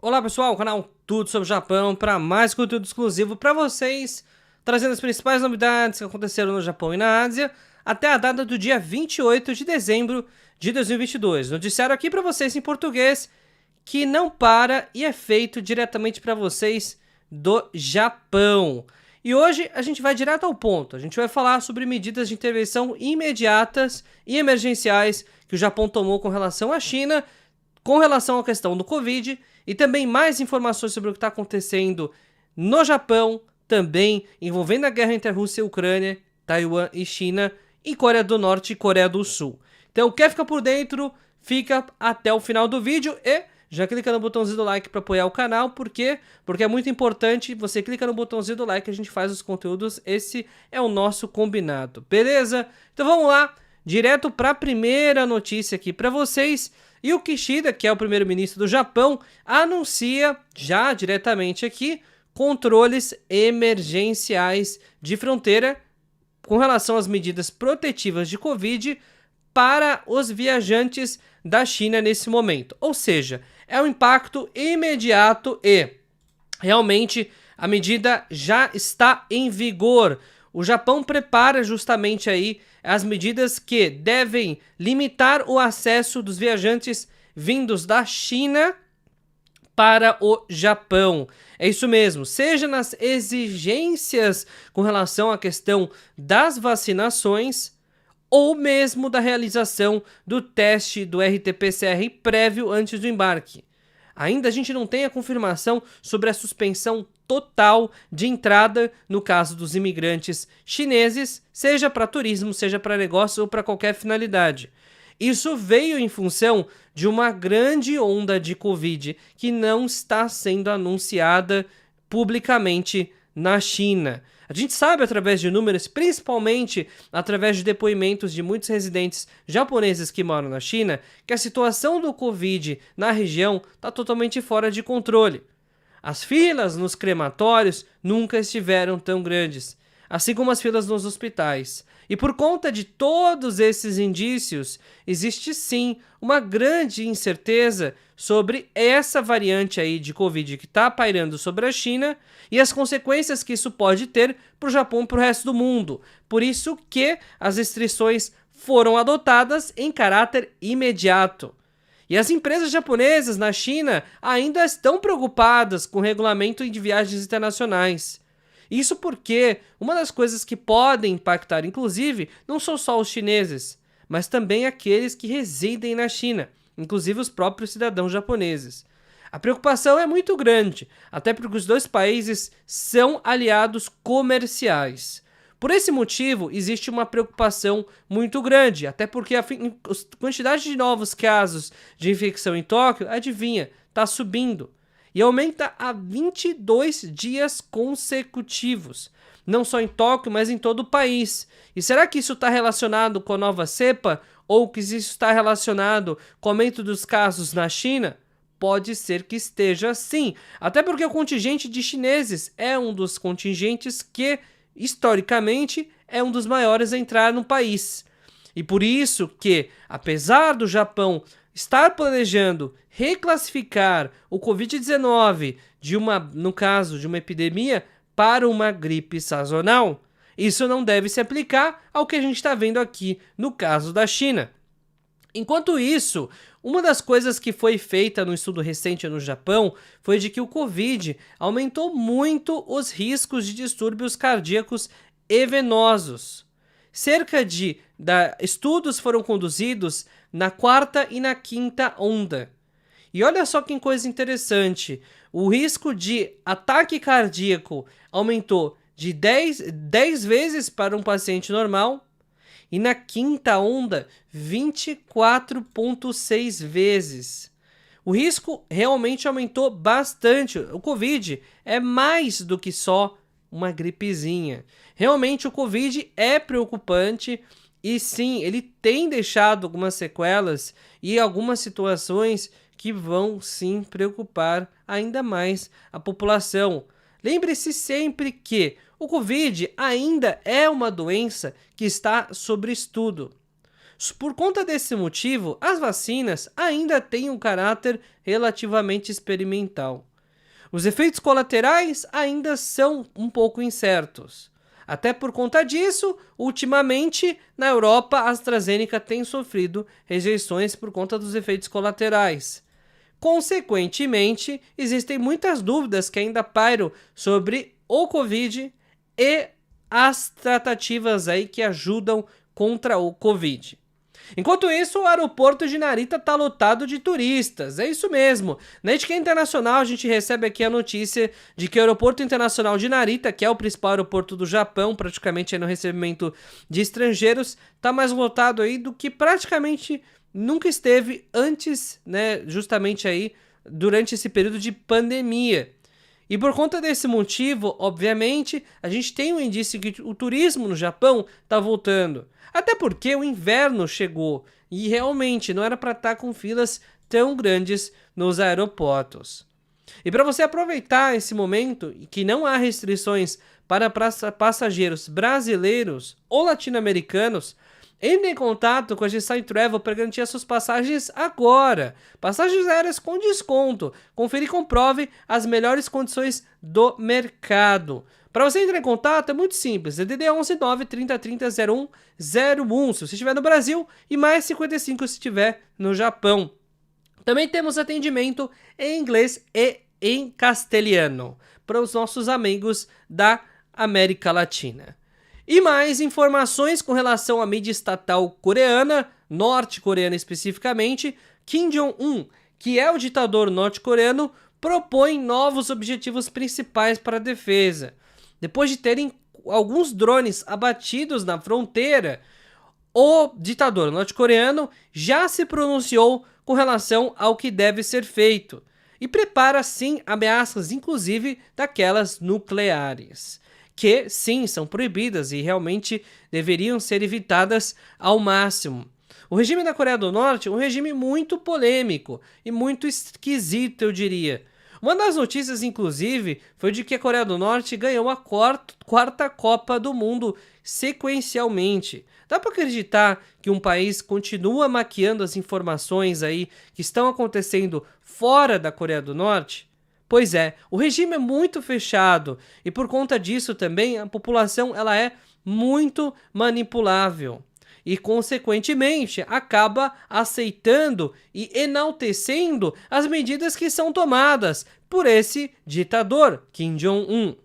Olá pessoal, canal Tudo sobre o Japão para mais conteúdo exclusivo para vocês, trazendo as principais novidades que aconteceram no Japão e na Ásia até a data do dia 28 de dezembro de 2022. Noticiário aqui para vocês em português que não para e é feito diretamente para vocês do Japão. E hoje a gente vai direto ao ponto, a gente vai falar sobre medidas de intervenção imediatas e emergenciais que o Japão tomou com relação à China, com relação à questão do Covid, e também mais informações sobre o que está acontecendo no Japão, também envolvendo a guerra entre a Rússia e a Ucrânia, Taiwan e China, e Coreia do Norte e Coreia do Sul. Então, quer ficar por dentro, fica até o final do vídeo e já clica no botãozinho do like para apoiar o canal. Por quê? Porque é muito importante, você clica no botãozinho do like, a gente faz os conteúdos, esse é o nosso combinado, beleza? Então vamos lá, direto para a primeira notícia aqui para vocês. E o Kishida, que é o primeiro-ministro do Japão, anuncia já diretamente aqui controles emergenciais de fronteira com relação às medidas protetivas de Covid para os viajantes da China nesse momento. Ou seja, é um impacto imediato e realmente a medida já está em vigor. O Japão prepara justamente aí as medidas que devem limitar o acesso dos viajantes vindos da China para o Japão. É isso mesmo, seja nas exigências com relação à questão das vacinações ou mesmo da realização do teste do RT-PCR prévio antes do embarque. Ainda a gente não tem a confirmação sobre a suspensão total de entrada no caso dos imigrantes chineses, seja para turismo, seja para negócio ou para qualquer finalidade. Isso veio em função de uma grande onda de Covid que não está sendo anunciada publicamente na China. A gente sabe através de números, principalmente através de depoimentos de muitos residentes japoneses que moram na China, que a situação do Covid na região está totalmente fora de controle. As filas nos crematórios nunca estiveram tão grandes, assim como as filas nos hospitais. E por conta de todos esses indícios, existe sim uma grande incerteza sobre essa variante aí de Covid que está pairando sobre a China e as consequências que isso pode ter para o Japão e para o resto do mundo. Por isso que as restrições foram adotadas em caráter imediato. E as empresas japonesas na China ainda estão preocupadas com o regulamento de viagens internacionais. Isso porque uma das coisas que podem impactar, inclusive, não são só os chineses, mas também aqueles que residem na China, inclusive os próprios cidadãos japoneses. A preocupação é muito grande, até porque os dois países são aliados comerciais. Por esse motivo, existe uma preocupação muito grande, até porque a quantidade de novos casos de infecção em Tóquio, adivinha, está subindo. E aumenta há 22 dias consecutivos, não só em Tóquio, mas em todo o país. E será que isso está relacionado com a nova cepa ou que isso está relacionado com o aumento dos casos na China? Pode ser que esteja sim, até porque o contingente de chineses é um dos contingentes que, historicamente, é um dos maiores a entrar no país. E por isso que, apesar do Japão estar planejando reclassificar o Covid-19 no caso de uma epidemia para uma gripe sazonal, isso não deve se aplicar ao que a gente está vendo aqui no caso da China. Enquanto isso, uma das coisas que foi feita no estudo recente no Japão foi de que o Covid aumentou muito os riscos de distúrbios cardíacos e venosos. Cerca de estudos foram conduzidos na quarta e na quinta onda. E olha só que coisa interessante, o risco de ataque cardíaco aumentou de 10 vezes para um paciente normal e na quinta onda 24,6 vezes. O risco realmente aumentou bastante. O Covid é mais do que só uma gripezinha. Realmente o Covid é preocupante e sim, ele tem deixado algumas sequelas e algumas situações que vão sim preocupar ainda mais a população. Lembre-se sempre que o Covid ainda é uma doença que está sob estudo. Por conta desse motivo, as vacinas ainda têm um caráter relativamente experimental. Os efeitos colaterais ainda são um pouco incertos. Até por conta disso, ultimamente, na Europa, a AstraZeneca tem sofrido rejeições por conta dos efeitos colaterais. Consequentemente, existem muitas dúvidas que ainda pairam sobre o Covid e as tratativas aí que ajudam contra o Covid. Enquanto isso, o aeroporto de Narita está lotado de turistas, é isso mesmo. Na Ética Internacional a gente recebe aqui a notícia de que o aeroporto internacional de Narita, que é o principal aeroporto do Japão, praticamente no recebimento de estrangeiros, está mais lotado aí do que praticamente nunca esteve antes, né, justamente aí durante esse período de pandemia. E por conta desse motivo, obviamente, a gente tem um indício que o turismo no Japão está voltando. Até porque o inverno chegou e realmente não era para estar com filas tão grandes nos aeroportos. E para você aproveitar esse momento e que não há restrições para passageiros brasileiros ou latino-americanos, entre em contato com a G-Sign Travel para garantir as suas passagens agora. Passagens aéreas com desconto. Confira e comprove as melhores condições do mercado. Para você entrar em contato é muito simples, é DDD 11 9 30 30 01 01 se você estiver no Brasil e mais 55 se estiver no Japão. Também temos atendimento em inglês e em castelhano para os nossos amigos da América Latina. E mais informações com relação à mídia estatal coreana, norte-coreana especificamente. Kim Jong-un, que é o ditador norte-coreano, propõe novos objetivos principais para a defesa. Depois de terem alguns drones abatidos na fronteira, o ditador norte-coreano já se pronunciou com relação ao que deve ser feito e prepara sim ameaças, inclusive daquelas nucleares, que sim são proibidas e realmente deveriam ser evitadas ao máximo. O regime da Coreia do Norte é um regime muito polêmico e muito esquisito, eu diria. Uma das notícias, inclusive, foi de que a Coreia do Norte ganhou a quarta Copa do Mundo sequencialmente. Dá para acreditar que um país continua maquiando as informações aí que estão acontecendo fora da Coreia do Norte? Pois é, o regime é muito fechado e por conta disso também a população ela é muito manipulável. E, consequentemente, acaba aceitando e enaltecendo as medidas que são tomadas por esse ditador, Kim Jong-un.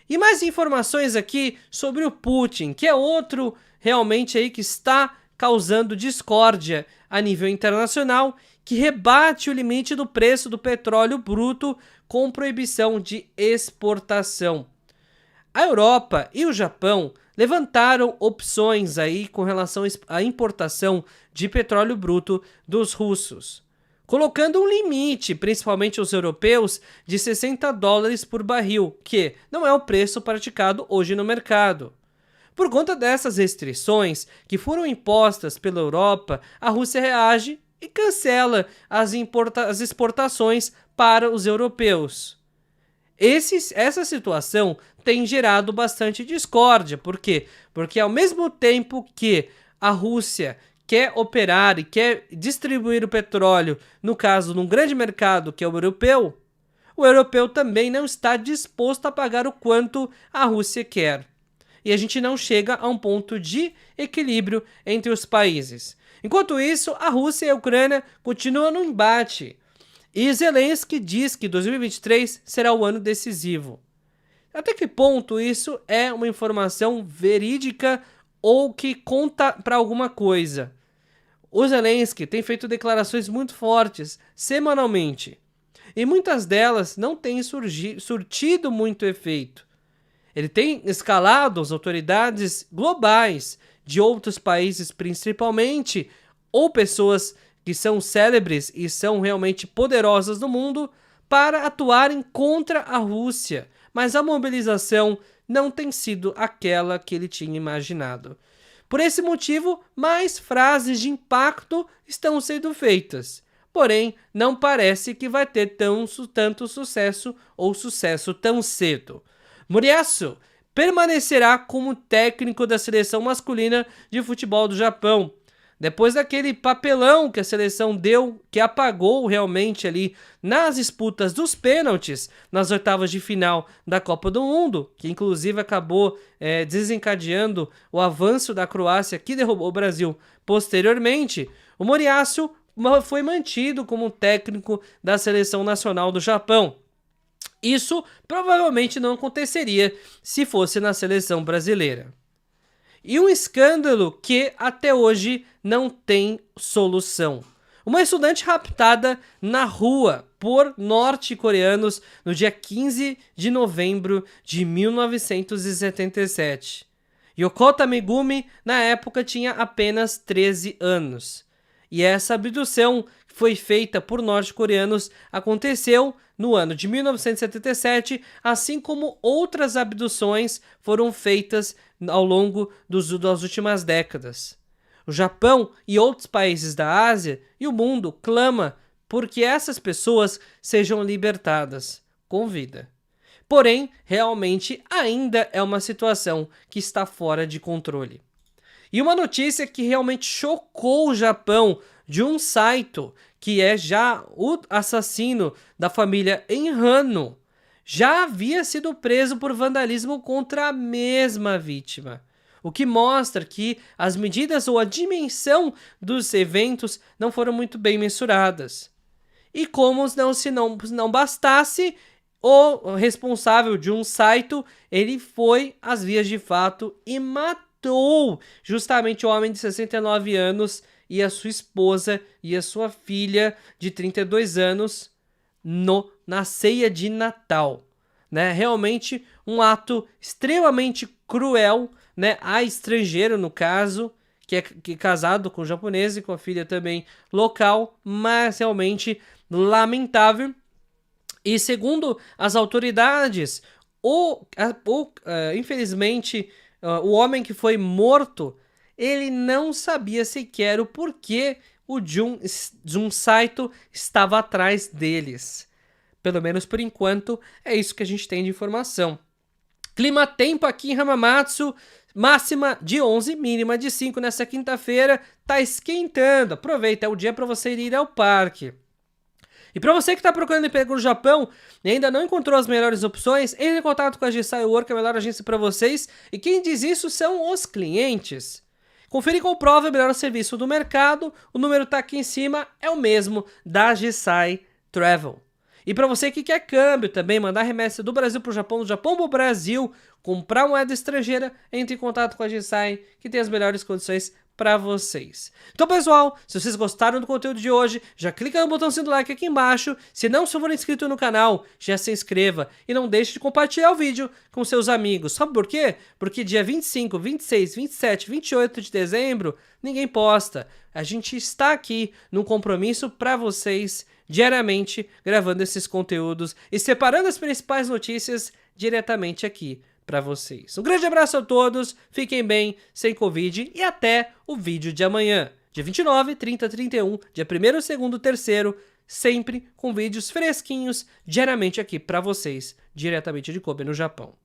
E mais informações aqui sobre o Putin, que é outro realmente aí que está causando discórdia a nível internacional, que rebate o limite do preço do petróleo bruto com proibição de exportação. A Europa e o Japão levantaram opções aí com relação à importação de petróleo bruto dos russos, colocando um limite, principalmente os europeus, de $60 por barril, que não é o preço praticado hoje no mercado. Por conta dessas restrições que foram impostas pela Europa, a Rússia reage e cancela as exportações para os europeus. Essa situação tem gerado bastante discórdia. Por quê? Porque ao mesmo tempo que a Rússia quer operar e quer distribuir o petróleo, no caso, num grande mercado que é o europeu também não está disposto a pagar o quanto a Rússia quer. E a gente não chega a um ponto de equilíbrio entre os países. Enquanto isso, a Rússia e a Ucrânia continuam no embate. E Zelensky diz que 2023 será o ano decisivo. Até que ponto isso é uma informação verídica ou que conta para alguma coisa? O Zelensky tem feito declarações muito fortes, semanalmente. E muitas delas não têm surtido muito efeito. Ele tem escalado as autoridades globais de outros países, principalmente, ou pessoas que são célebres e são realmente poderosas no mundo, para atuarem contra a Rússia, mas a mobilização não tem sido aquela que ele tinha imaginado. Por esse motivo, mais frases de impacto estão sendo feitas, porém não parece que vai ter tanto sucesso ou sucesso tão cedo. Moriyasu permanecerá como técnico da seleção masculina de futebol do Japão. Depois daquele papelão que a seleção deu, que apagou realmente ali nas disputas dos pênaltis, nas oitavas de final da Copa do Mundo, que inclusive acabou desencadeando o avanço da Croácia, que derrubou o Brasil posteriormente, o Moriyasu foi mantido como técnico da seleção nacional do Japão. Isso provavelmente não aconteceria se fosse na seleção brasileira. E um escândalo que até hoje não tem solução. Uma estudante raptada na rua por norte-coreanos no dia 15 de novembro de 1977. Yokota Megumi, na época, tinha apenas 13 anos. E essa abdução foi feita por norte-coreanos aconteceu no ano de 1977, assim como outras abduções foram feitas ao longo das últimas décadas. O Japão e outros países da Ásia e o mundo clama por que essas pessoas sejam libertadas com vida. Porém, realmente ainda é uma situação que está fora de controle. E uma notícia que realmente chocou o Japão de um Saito, que é já o assassino da família Enrano, já havia sido preso por vandalismo contra a mesma vítima. O que mostra que as medidas ou a dimensão dos eventos não foram muito bem mensuradas. E como se não bastasse, o responsável de um Saito, ele foi às vias de fato e matou justamente o homem de 69 anos e a sua esposa e a sua filha de 32 anos na ceia de Natal. Né? Realmente um ato extremamente cruel, né? A estrangeiro, no caso, que é casado com um japonês e com a filha também local, mas realmente lamentável. E segundo as autoridades, infelizmente, o homem que foi morto, ele não sabia sequer o porquê o Jun Saito estava atrás deles. Pelo menos por enquanto, é isso que a gente tem de informação. Clima-tempo aqui em Hamamatsu, máxima de 11, mínima de 5 nessa quinta-feira, tá esquentando. Aproveita, é o dia para você ir ao parque. E para você que está procurando emprego no Japão e ainda não encontrou as melhores opções, entre em contato com a Gisai Work, a melhor agência para vocês. E quem diz isso são os clientes. Confira e comprova o melhor serviço do mercado. O número está aqui em cima, é o mesmo da Gisai Travel. E para você que quer câmbio também, mandar remessa do Brasil para o Japão, do Japão para o Brasil, comprar moeda estrangeira, entre em contato com a Gisai, que tem as melhores condições para vocês. Então, pessoal, se vocês gostaram do conteúdo de hoje, já clica no botãozinho do like aqui embaixo. Se não for inscrito no canal, já se inscreva e não deixe de compartilhar o vídeo com seus amigos. Sabe por quê? Porque dia 25, 26, 27, 28 de dezembro, ninguém posta. A gente está aqui num compromisso para vocês diariamente, gravando esses conteúdos e separando as principais notícias diretamente aqui para vocês. Um grande abraço a todos, fiquem bem, sem Covid e até o vídeo de amanhã. Dia 29, 30, 31, dia 1º, 2º, 3º, sempre com vídeos fresquinhos diariamente aqui para vocês, diretamente de Kobe no Japão.